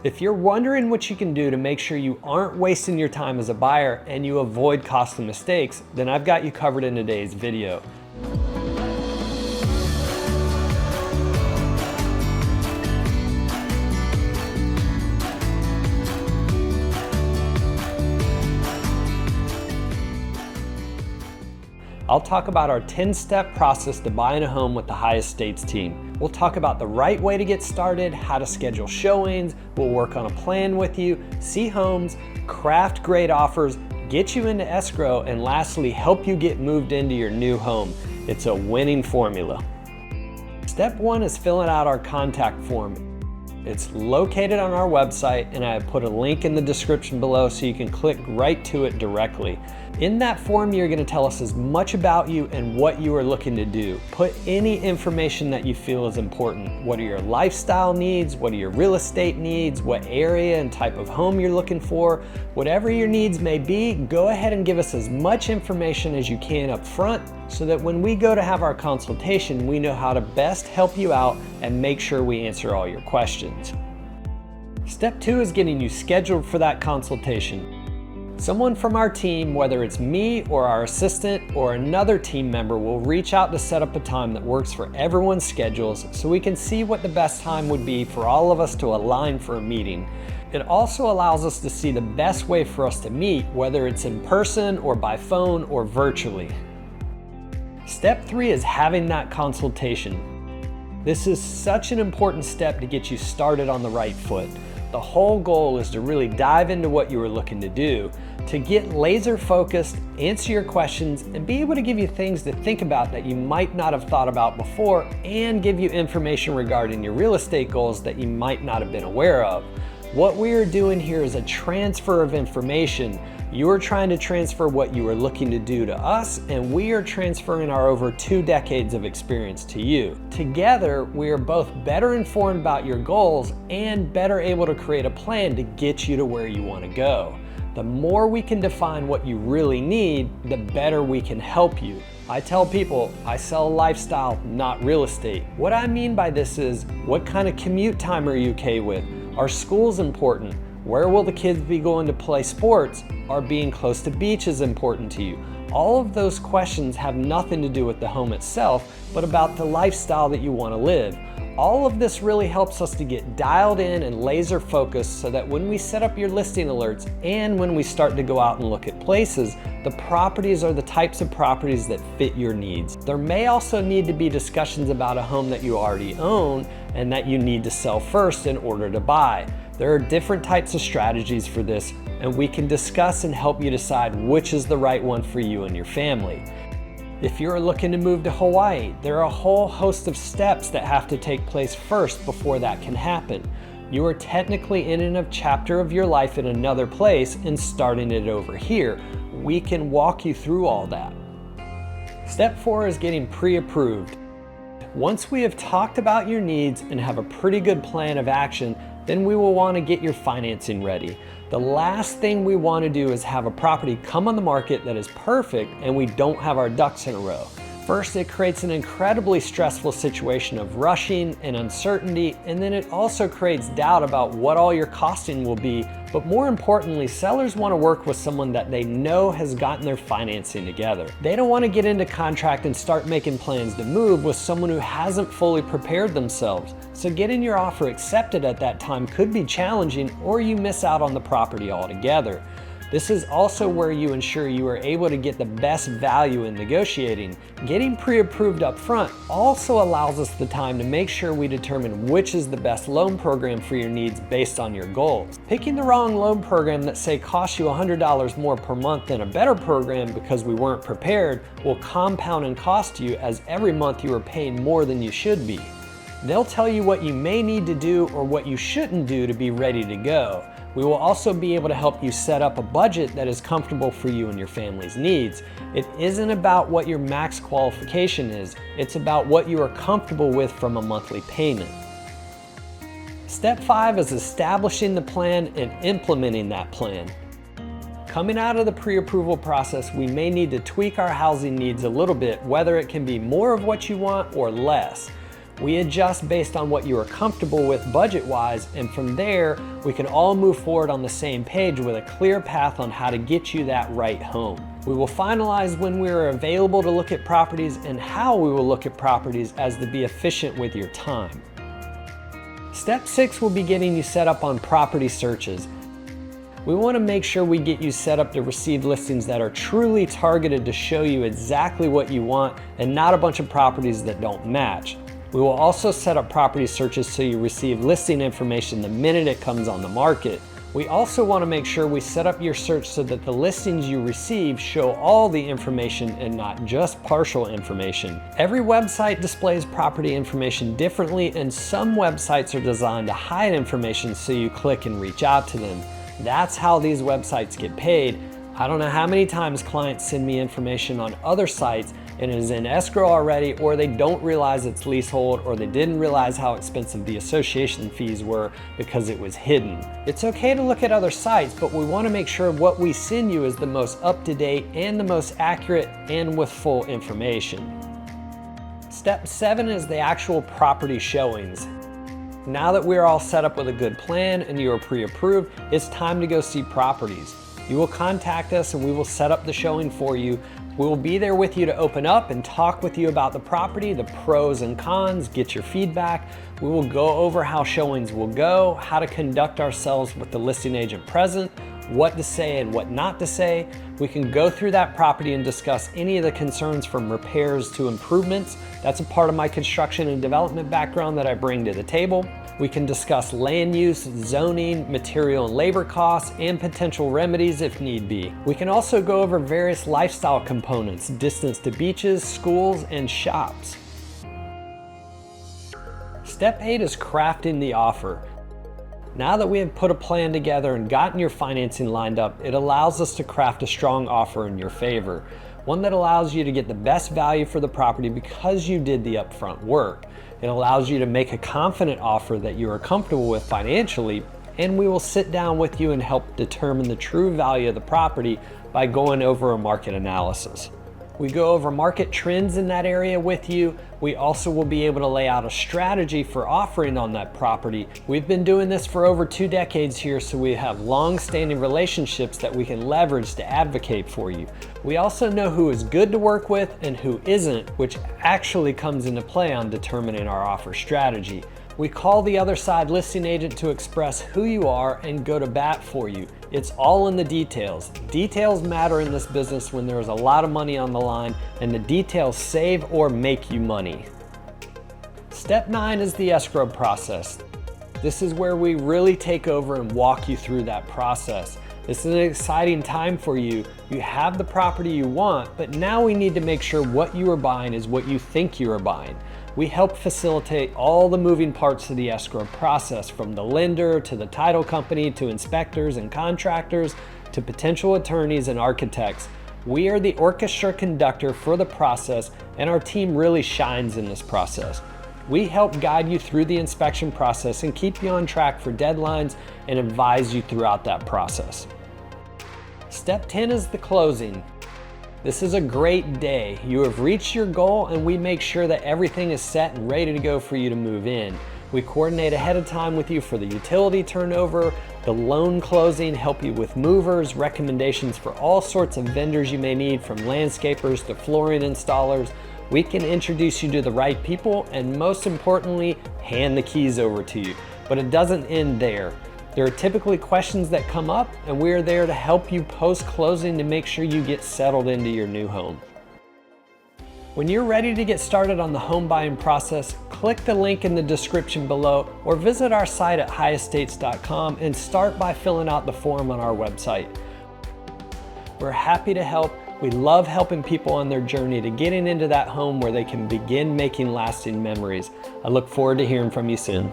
If you're wondering what you can do to make sure you aren't wasting your time as a buyer and you avoid costly mistakes, then I've got you covered in today's video. I'll talk about our 10-step process to buying a home with the HiEstates team. We'll talk about the right way to get started, how to schedule showings, we'll work on a plan with you, see homes, craft great offers, get you into escrow, and lastly, help you get moved into your new home. It's a winning formula. Step 1 is filling out our contact form. It's located on our website, and I have put a link in the description below so you can click right to it directly. In that form, you're going to tell us as much about you and what you are looking to do. Put any information that you feel is important. What are your lifestyle needs? What are your real estate needs? What area and type of home you're looking for? Whatever your needs may be, go ahead and give us as much information as you can up front so that when we go to have our consultation, we know how to best help you out and make sure we answer all your questions. Step 2 is getting you scheduled for that consultation. Someone from our team, whether it's me or our assistant or another team member, will reach out to set up a time that works for everyone's schedules so we can see what the best time would be for all of us to align for a meeting. It also allows us to see the best way for us to meet, whether it's in person or by phone or virtually. Step 3 is having that consultation. This is such an important step to get you started on the right foot. The whole goal is to really dive into what you are looking to do, to get laser focused, answer your questions, and be able to give you things to think about that you might not have thought about before, and give you information regarding your real estate goals that you might not have been aware of. What we are doing here is a transfer of information. You are trying to transfer what you are looking to do to us, and we are transferring our over 2 decades of experience to you. Together, we are both better informed about your goals and better able to create a plan to get you to where you want to go. The more we can define what you really need, the better we can help you. I tell people I sell a lifestyle, not real estate. What I mean by this is, what kind of commute time are you okay with? Are schools important? Where will the kids be going to play sports? Are being close to beaches important to you? All of those questions have nothing to do with the home itself, but about the lifestyle that you want to live. All of this really helps us to get dialed in and laser focused so that when we set up your listing alerts and when we start to go out and look at places, the properties are the types of properties that fit your needs. There may also need to be discussions about a home that you already own and that you need to sell first in order to buy. There are different types of strategies for this, and we can discuss and help you decide which is the right one for you and your family. If you're looking to move to Hawaii, there are a whole host of steps that have to take place first before that can happen. You are technically in a chapter of your life in another place and starting it over here. We can walk you through all that. Step 4 is getting pre-approved. Once we have talked about your needs and have a pretty good plan of action, then we will want to get your financing ready. The last thing we want to do is have a property come on the market that is perfect and we don't have our ducks in a row. First, it creates an incredibly stressful situation of rushing and uncertainty, and then it also creates doubt about what all your costing will be. But more importantly, sellers want to work with someone that they know has gotten their financing together. They don't want to get into contract and start making plans to move with someone who hasn't fully prepared themselves. So getting your offer accepted at that time could be challenging, or you miss out on the property altogether. This is also where you ensure you are able to get the best value in negotiating. Getting pre-approved up front also allows us the time to make sure we determine which is the best loan program for your needs based on your goals. Picking the wrong loan program that say costs you $100 more per month than a better program because we weren't prepared will compound and cost you, as every month you are paying more than you should be. They'll tell you what you may need to do or what you shouldn't do to be ready to go. We will also be able to help you set up a budget that is comfortable for you and your family's needs. It isn't about what your max qualification is, it's about what you are comfortable with from a monthly payment. Step 5 is establishing the plan and implementing that plan. Coming out of the pre-approval process, we may need to tweak our housing needs a little bit, whether it can be more of what you want or less. We adjust based on what you are comfortable with budget-wise, and from there, we can all move forward on the same page with a clear path on how to get you that right home. We will finalize when we are available to look at properties and how we will look at properties as to be efficient with your time. Step 6 will be getting you set up on property searches. We want to make sure we get you set up to receive listings that are truly targeted to show you exactly what you want and not a bunch of properties that don't match. We will also set up property searches so you receive listing information the minute it comes on the market. We also want to make sure we set up your search so that the listings you receive show all the information and not just partial information. Every website displays property information differently, and some websites are designed to hide information so you click and reach out to them. That's how these websites get paid. I don't know how many times clients send me information on other sites and it is in escrow already, or they don't realize it's leasehold, or they didn't realize how expensive the association fees were because it was hidden. It's okay to look at other sites, but we want to make sure what we send you is the most up-to-date and the most accurate and with full information. Step 7 is the actual property showings. Now that we're all set up with a good plan and you are pre-approved, it's time to go see properties. You will contact us and we will set up the showing for you. We will be there with you to open up and talk with you about the property, the pros and cons, get your feedback. We will go over how showings will go, how to conduct ourselves with the listing agent present, what to say and what not to say. We can go through that property and discuss any of the concerns from repairs to improvements. That's a part of my construction and development background that I bring to the table. We can discuss land use, zoning, material and labor costs, and potential remedies if need be. We can also go over various lifestyle components, distance to beaches, schools, and shops. Step 8 is crafting the offer. Now that we have put a plan together and gotten your financing lined up, it allows us to craft a strong offer in your favor. One that allows you to get the best value for the property because you did the upfront work. It allows you to make a confident offer that you are comfortable with financially, and we will sit down with you and help determine the true value of the property by going over a market analysis. We go over market trends in that area with you. We also will be able to lay out a strategy for offering on that property. We've been doing this for over 2 decades here, so we have long-standing relationships that we can leverage to advocate for you. We also know who is good to work with and who isn't, which actually comes into play on determining our offer strategy. We call the other side listing agent to express who you are and go to bat for you. It's all in the details. Details matter in this business when there is a lot of money on the line, and the details save or make you money. Step 9 is the escrow process. This is where we really take over and walk you through that process. This is an exciting time for you. You have the property you want, but now we need to make sure what you are buying is what you think you are buying. We help facilitate all the moving parts of the escrow process, from the lender to the title company to inspectors and contractors to potential attorneys and architects. We are the orchestra conductor for the process, and our team really shines in this process. We help guide you through the inspection process and keep you on track for deadlines and advise you throughout that process. Step 10 is the closing. This is a great day. You have reached your goal, and we make sure that everything is set and ready to go for you to move in. We coordinate ahead of time with you for the utility turnover, the loan closing, help you with movers, recommendations for all sorts of vendors you may need, from landscapers to flooring installers. We can introduce you to the right people, and most importantly, hand the keys over to you. But it doesn't end there. There are typically questions that come up, and we are there to help you post-closing to make sure you get settled into your new home. When you're ready to get started on the home buying process, click the link in the description below or visit our site at HiEstates.com and start by filling out the form on our website. We're happy to help. We love helping people on their journey to getting into that home where they can begin making lasting memories. I look forward to hearing from you soon.